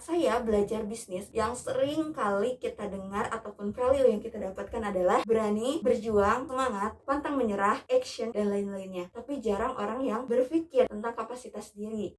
saya belajar bisnis, yang sering kali kita dengar ataupun value yang kita dapatkan adalah berani, berjuang, semangat, pantang menyerah, action, dan lain-lainnya. Tapi jarang orang yang berpikir tentang kapasitas diri.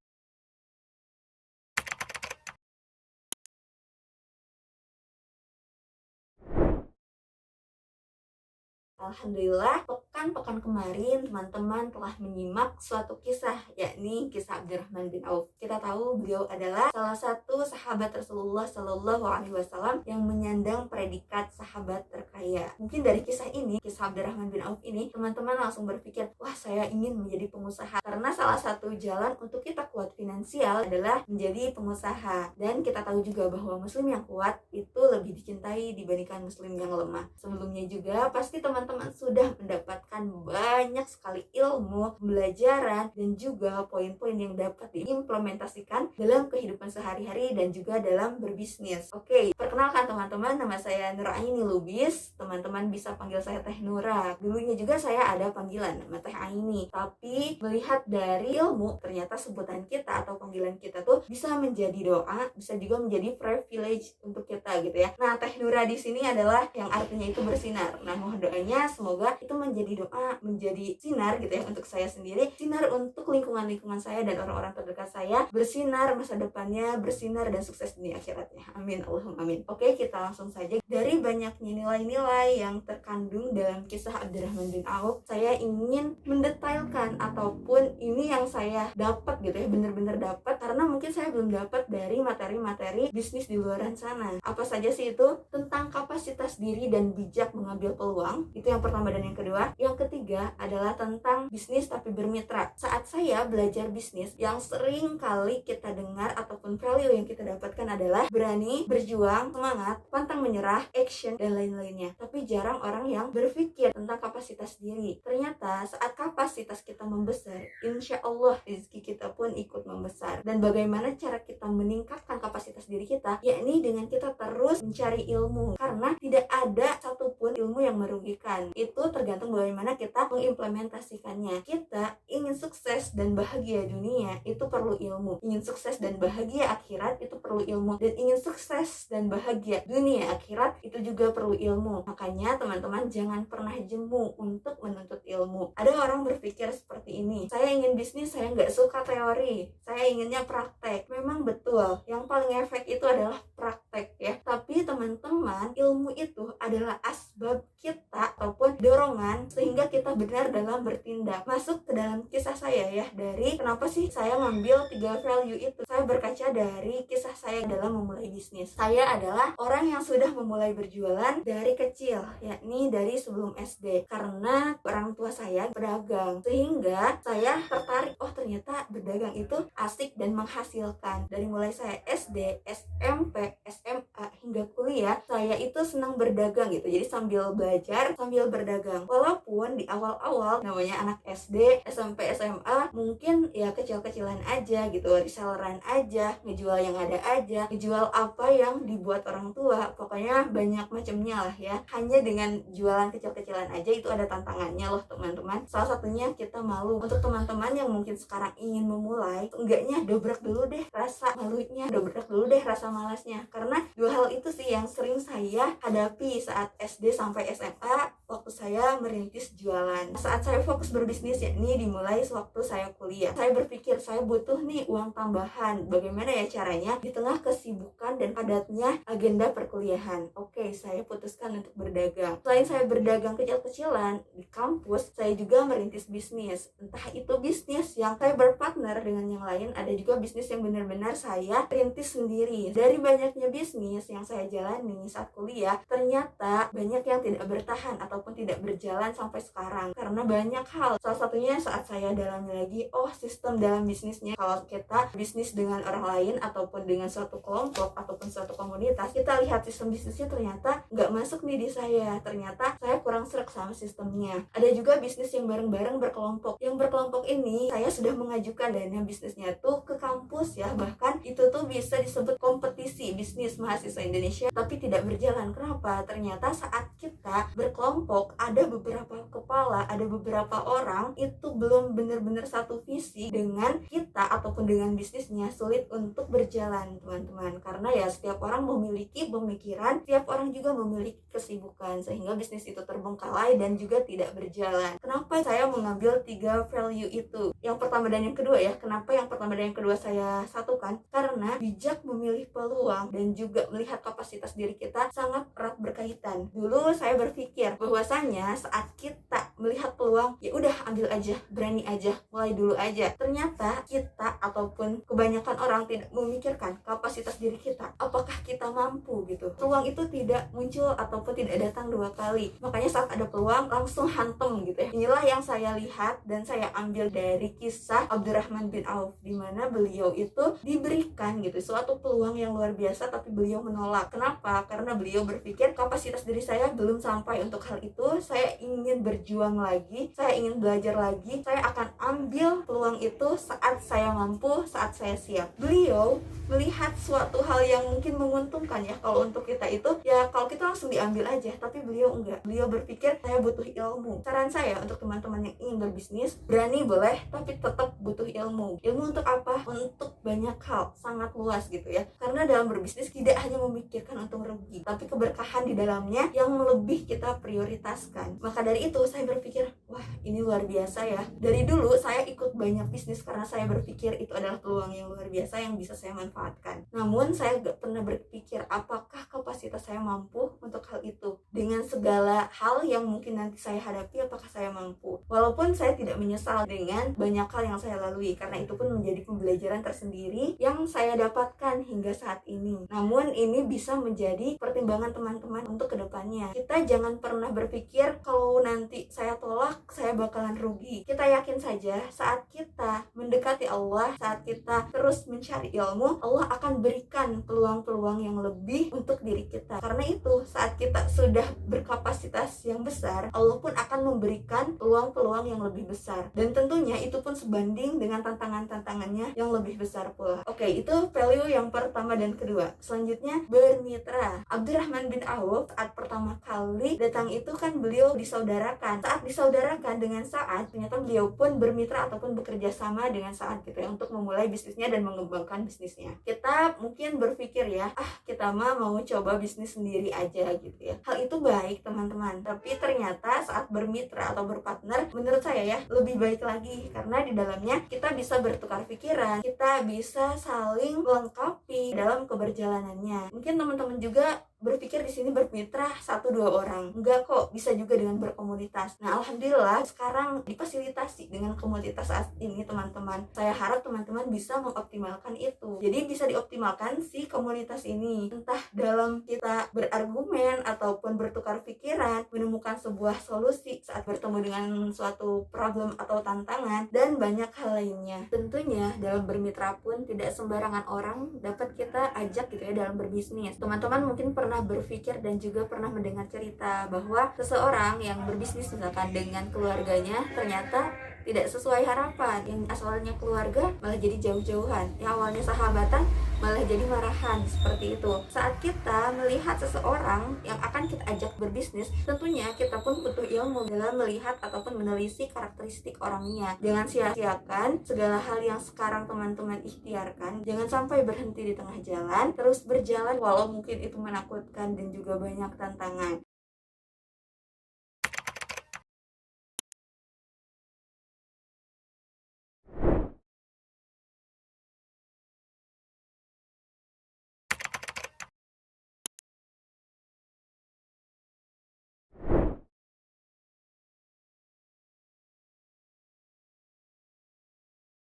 Alhamdulillah, pekan-pekan kemarin teman-teman telah menyimak suatu kisah, yakni kisah Abdurrahman bin Auf. Kita tahu beliau adalah salah satu sahabat Rasulullah Shallallahu Alaihi Wasallam yang menyandang predikat sahabat terkaya. Mungkin dari kisah ini, kisah Abdurrahman bin Auf ini, teman-teman langsung berpikir, wah saya ingin menjadi pengusaha. Karena salah satu jalan untuk kita kuat finansial adalah menjadi pengusaha. Dan kita tahu juga bahwa muslim yang kuat itu lebih dicintai dibandingkan muslim yang lemah. Sebelumnya juga pasti teman-teman sudah mendapatkan banyak sekali ilmu, pembelajaran, dan juga poin-poin yang dapat diimplementasikan dalam kehidupan sehari-hari dan juga dalam berbisnis. Oke, perkenalkan teman-teman, nama saya Nuraini Lubis. Teman-teman bisa panggil saya Teh Nura. Dulunya juga saya ada panggilan nama Teh Aini. Tapi melihat dari ilmu, ternyata sebutan kita atau panggilan kita tuh bisa menjadi doa, bisa juga menjadi privilege untuk kita gitu ya. Nah, Teh Nura di sini adalah yang artinya itu bersinar. Nah, mohon doanya semoga itu menjadi doa, menjadi sinar gitu ya untuk saya sendiri, sinar untuk lingkungan-lingkungan saya dan orang-orang terdekat saya, bersinar masa depannya, bersinar dan sukses dunia akhiratnya. Amin, Allahumma amin. Oke, kita langsung saja. Dari banyaknya nilai-nilai yang terkandung dalam kisah Abdurrahman bin Auf, saya ingin mendetailkan ataupun ini yang saya dapat gitu ya, bener-bener dapat, karena mungkin saya belum dapat dari materi-materi bisnis di luaran sana. Apa saja sih itu? Tentang kapasitas diri dan bijak mengambil peluang. Itu yang pertama dan yang kedua. Yang ketiga adalah tentang bisnis tapi bermitra. Saat saya belajar bisnis, yang sering kali kita dengar ataupun value yang kita dapatkan adalah berani, berjuang, semangat, pantang menyerah, action, dan lain-lainnya. Tapi jarang orang yang berpikir tentang kapasitas diri. Ternyata saat kapasitas kita membesar, insya Allah rezeki kita pun ikut membesar. Dan bagaimana cara kita meningkatkan kapasitas diri kita? Yakni dengan kita terus mencari ilmu. Karena tidak ada satupun ilmu yang merugikan. Itu tergantung bagaimana kita mengimplementasikannya. Kita ingin sukses dan bahagia dunia, itu perlu ilmu. Ingin sukses dan bahagia akhirat, itu perlu ilmu. Dan ingin sukses dan bahagia dunia akhirat, itu juga perlu ilmu. Makanya teman-teman jangan pernah jemu untuk menuntut ilmu. Ada orang berpikir seperti ini, saya ingin bisnis, saya nggak suka teori, saya inginnya praktek. Memang betul, yang paling efek itu adalah praktek ya. Tapi teman-teman, ilmu itu adalah asbab kita ataupun dorongan sehingga kita benar dalam bertindak. Masuk ke dalam kisah saya ya, dari kenapa sih saya ngambil 3 value itu. Saya berkaca dari kisah saya dalam memulai bisnis. Saya adalah orang yang sudah memulai berjualan dari kecil, yakni dari sebelum SD, karena orang tua saya pedagang, sehingga saya tertarik, oh ternyata berdagang itu asik dan menghasilkan. Dari mulai saya SD, SMP, SMA hingga kuliah, saya itu senang berdagang gitu. Jadi sambil belajar, sambil berdagang. Walaupun di awal-awal namanya anak SD, SMP, SMA mungkin ya kecil-kecilan aja gitu, reselleran aja, ngejual yang ada aja, ngejual apa yang dibuat orang tua. Pokoknya banyak macamnya lah ya. Hanya dengan jualan kecil-kecilan aja itu ada tantangannya loh teman-teman. Salah satunya kita malu. Untuk teman-teman yang mungkin sekarang ingin memulai, enggaknya dobrak dulu deh rasa malunya, dobrak dulu deh rasa malasnya. Karena dua hal itu sih yang sering saya hadapi saat SD sampai SMA waktu saya merintis jualan. Saat saya fokus berbisnis, yakni dimulai sewaktu saya kuliah, saya berpikir saya butuh nih uang tambahan. Bagaimana ya caranya di tengah kesibukan dan padatnya agenda perkuliahan? Oke, saya putuskan untuk berdagang. Selain saya berdagang kecil-kecilan di kampus, saya juga merintis bisnis. Entah itu bisnis yang saya berpartner dengan yang lain, ada juga bisnis yang benar-benar saya rintis sendiri. Dari banyaknya bisnis yang saya jalani saat kuliah, ternyata banyak yang tidak bertahan ataupun tidak berjalan sampai sekarang karena banyak hal. Salah satunya saat saya dalami lagi, oh sistem dalam bisnisnya, kalau kita bisnis dengan orang lain ataupun dengan suatu kelompok ataupun suatu komunitas, kita lihat sistem bisnisnya ternyata nggak masuk nih di saya. Ternyata saya kurang sreg sama sistemnya. Ada juga bisnis yang bareng-bareng berkelompok. Yang berkelompok ini saya sudah mengajukan dana bisnisnya tuh ke kampus ya, bahkan itu tuh bisa disebut kompetisi bisnis mahasiswa Indonesia, tapi tidak berjalan. Kenapa? Ternyata saat kita berkelompok kelompok, ada beberapa kepala, ada beberapa orang itu belum benar-benar satu visi dengan kita ataupun dengan bisnisnya, sulit untuk berjalan teman-teman. Karena ya setiap orang memiliki pemikiran, setiap orang juga memiliki kesibukan, sehingga bisnis itu terbengkalai dan juga tidak berjalan. Kenapa saya mengambil 3 value itu? Yang pertama dan yang kedua ya. Kenapa yang pertama dan yang kedua saya satukan? Karena bijak memilih peluang dan juga melihat kapasitas diri kita sangat erat berkaitan. Dulu saya berpikir bahwasanya saat kita melihat peluang, ya udah ambil aja, berani aja, mulai dulu aja. Ternyata kita ataupun kebanyakan orang tidak memikirkan kapasitas diri kita. Apakah kita mampu gitu? Peluang itu tidak muncul ataupun tidak datang 2 kali. Makanya saat ada peluang langsung hantem gitu ya. Inilah yang saya lihat dan saya ambil dari kisah Abdurrahman bin Auf, di mana beliau itu diberikan gitu suatu peluang yang luar biasa tapi beliau menolak. Kenapa? Karena beliau berpikir kapasitas diri saya belum sampai untuk hal itu, saya ingin berjuang lagi, saya ingin belajar lagi, saya akan ambil peluang itu saat saya mampu, saat saya siap. Beliau melihat suatu hal yang mungkin menguntungkan ya kalau untuk kita itu, ya kalau kita langsung diambil aja, tapi beliau enggak. Beliau berpikir saya butuh ilmu. Saran saya untuk teman-teman yang ingin berbisnis, berani boleh, tapi tetap butuh ilmu. Ilmu untuk apa? Untuk banyak hal, sangat luas gitu ya. Karena dalam berbisnis tidak hanya memikirkan untung rugi, tapi keberkahan di dalamnya yang lebih kita prioritaskan. Maka dari itu saya berpikir, wah ini luar biasa ya. Dari dulu saya ikut banyak bisnis karena saya berpikir itu adalah peluang yang luar biasa yang bisa saya manfaatkan. Namun saya gak pernah berpikir apakah kapasitas saya mampu untuk hal itu. Dengan segala hal yang mungkin nanti saya hadapi, apakah saya mampu. Walaupun saya tidak menyesal dengan banyak hal yang saya lalui, karena itu pun menjadi pembelajaran tersendiri yang saya dapatkan hingga saat ini. Namun ini bisa menjadi pertimbangan teman-teman untuk kedepannya. Kita jangan pernah berpikir kalau nanti saya tolak, saya bakalan rugi. Kita yakin saja saat kita mendekati Allah, saat kita terus mencari ilmu, Allah akan berikan peluang-peluang yang lebih untuk diri kita. Karena itu saat kita sudah berkapasitas yang besar, Allah pun akan memberikan peluang-peluang yang lebih besar. Dan tentunya itu pun sebanding dengan tantangan-tantangannya yang lebih besar pula. Oke, itu value yang pertama dan kedua. Selanjutnya, bermitra. Abdurrahman bin Auf saat pertama kali datang itu kan beliau disaudarakan. Saat disaudarakan dengan Sa'ad, ternyata beliau pun bermitra ataupun bekerja sama dengan Sa'ad gitu ya, untuk memulai bisnisnya dan mengembangkan bisnisnya. Kita mungkin berpikir ya, kita mah mau coba bisnis sendiri aja gitu ya. Hal itu baik teman-teman, tapi ternyata saat bermitra atau berpartner, menurut saya ya lebih baik lagi, karena di dalamnya kita bisa bertukar pikiran, kita bisa saling melengkapi dalam keberjalanannya. Mungkin teman-teman juga berpikir di sini bermitra 1-2 orang, enggak kok, bisa juga dengan berkomunitas. Nah alhamdulillah sekarang difasilitasi dengan komunitas saat ini teman-teman. Saya harap teman-teman bisa mengoptimalkan itu. Jadi bisa dioptimalkan si komunitas ini, entah dalam kita berargumen ataupun bertukar pikiran, menemukan sebuah solusi saat bertemu dengan suatu problem atau tantangan, dan banyak hal lainnya. Tentunya dalam bermitra pun tidak sembarangan orang dapat kita ajak gitu ya dalam berbisnis. Teman-teman mungkin pernah berpikir dan juga pernah mendengar cerita bahwa seseorang yang berbisnis misalkan dengan keluarganya ternyata tidak sesuai harapan. Yang asalnya keluarga malah jadi jauh-jauhan, yang awalnya sahabatan malah jadi marahan, seperti itu. Saat kita melihat seseorang yang akan kita ajak berbisnis, tentunya kita pun butuh ilmu dalam melihat ataupun menelisik karakteristik orangnya. Jangan sia-siakan segala hal yang sekarang teman-teman ikhtiarkan. Jangan sampai berhenti di tengah jalan, terus berjalan walau mungkin itu menakutkan dan juga banyak tantangan.